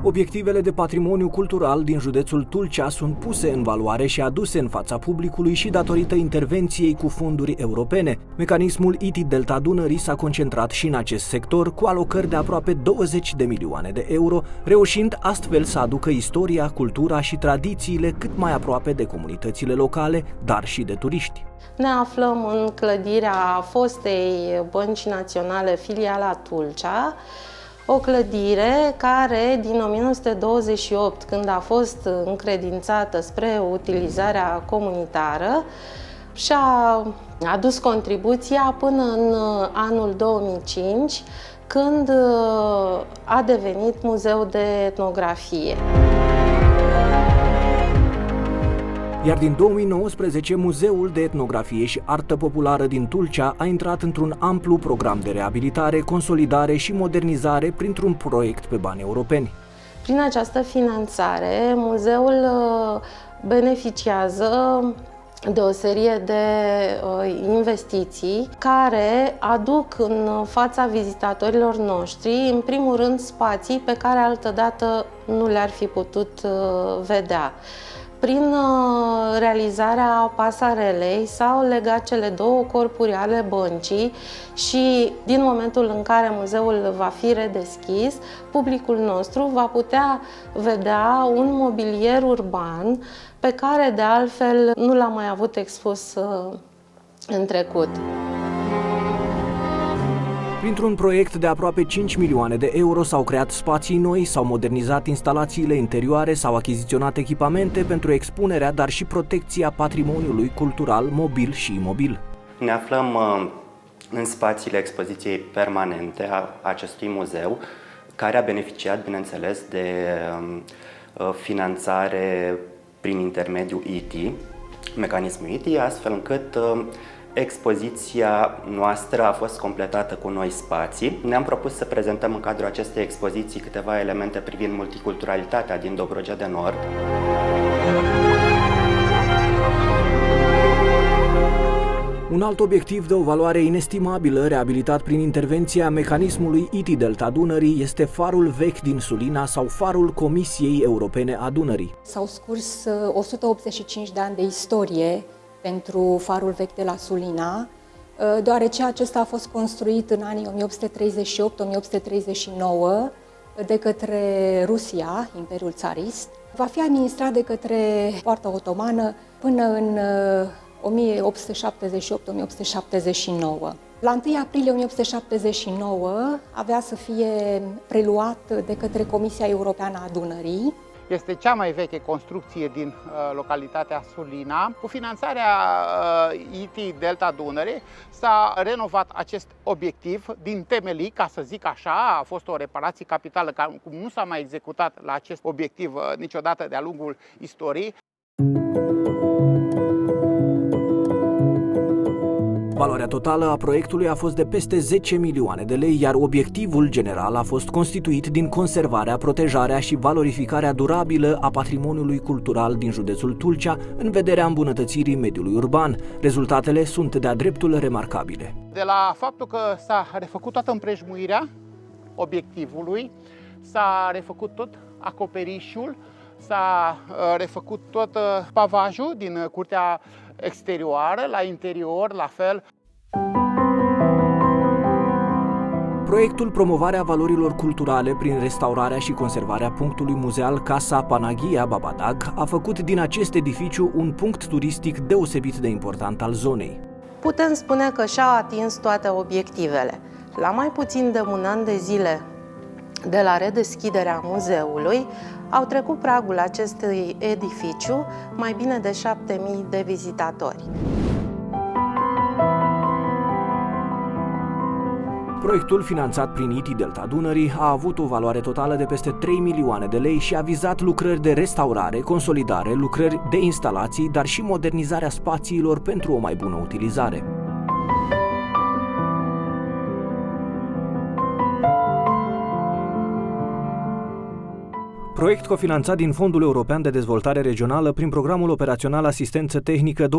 Obiectivele de patrimoniu cultural din județul Tulcea sunt puse în valoare și aduse în fața publicului și datorită intervenției cu fonduri europene. Mecanismul ITI Delta Dunării s-a concentrat și în acest sector cu alocări de aproape 20 de milioane de euro, reușind astfel să aducă istoria, cultura și tradițiile cât mai aproape de comunitățile locale, dar și de turiști. Ne aflăm în clădirea fostei Bănci Naționale, filiala Tulcea, o clădire care din 1928, când a fost încredințată spre utilizarea comunitară, și-a adus contribuția până în anul 2005, când a devenit muzeu de etnografie. Iar din 2019, Muzeul de Etnografie și Artă Populară din Tulcea a intrat într-un amplu program de reabilitare, consolidare și modernizare printr-un proiect pe bani europeni. Prin această finanțare, muzeul beneficiază de o serie de investiții care aduc în fața vizitatorilor noștri, în primul rând, spații pe care altădată nu le-ar fi putut vedea. Prin realizarea pasarelei s-au legat cele două corpuri ale băncii și din momentul în care muzeul va fi redeschis, publicul nostru va putea vedea un mobilier urban pe care de altfel nu l-a mai avut expus în trecut. Printr-un proiect de aproape 5 milioane de euro s-au creat spații noi, s-au modernizat instalațiile interioare, s-au achiziționat echipamente pentru expunerea, dar și protecția patrimoniului cultural, mobil și imobil. Ne aflăm în spațiile expoziției permanente a acestui muzeu, care a beneficiat, bineînțeles, de finanțare prin intermediul ITI, mecanismul ITI, astfel încât expoziția noastră a fost completată cu noi spații. Ne-am propus să prezentăm în cadrul acestei expoziții câteva elemente privind multiculturalitatea din Dobrogea de Nord. Un alt obiectiv de o valoare inestimabilă, reabilitat prin intervenția mecanismului ITI Delta Dunării, este farul vechi din Sulina sau farul Comisiei Europene a Dunării. S-au scurs 185 de ani de istorie pentru farul vechi de la Sulina, deoarece acesta a fost construit în anii 1838-1839 de către Rusia, Imperiul Țarist. Va fi administrat de către Poarta Otomană până în 1878-1879. La 1 aprilie 1879 avea să fie preluat de către Comisia Europeană a Dunării. Este cea mai veche construcție din localitatea Sulina. Cu finanțarea ITI Delta Dunării s-a renovat acest obiectiv din temelii, ca să zic așa. A fost o reparație capitală care nu s-a mai executat la acest obiectiv niciodată de-a lungul istoriei. Valoarea totală a proiectului a fost de peste 10 milioane de lei, iar obiectivul general a fost constituit din conservarea, protejarea și valorificarea durabilă a patrimoniului cultural din județul Tulcea în vederea îmbunătățirii mediului urban. Rezultatele sunt de-a dreptul remarcabile. De la faptul că s-a refăcut toată împrejmuirea obiectivului, s-a refăcut tot acoperișul, s-a refăcut tot pavajul din curtea exterioară, la interior, la fel. Proiectul Promovarea valorilor culturale prin restaurarea și conservarea punctului muzeal Casa Panaghia Babadag a făcut din acest edificiu un punct turistic deosebit de important al zonei. Putem spune că și-au atins toate obiectivele. La mai puțin de un an de zile de la redeschiderea muzeului, au trecut pragul acestui edificiu mai bine de 7.000 de vizitatori. Proiectul, finanțat prin ITI Delta Dunării, a avut o valoare totală de peste 3 milioane de lei și a vizat lucrări de restaurare, consolidare, lucrări de instalații, dar și modernizarea spațiilor pentru o mai bună utilizare. Proiect cofinanțat din Fondul European de Dezvoltare Regională prin Programul Operațional Asistență Tehnică 2014-2020.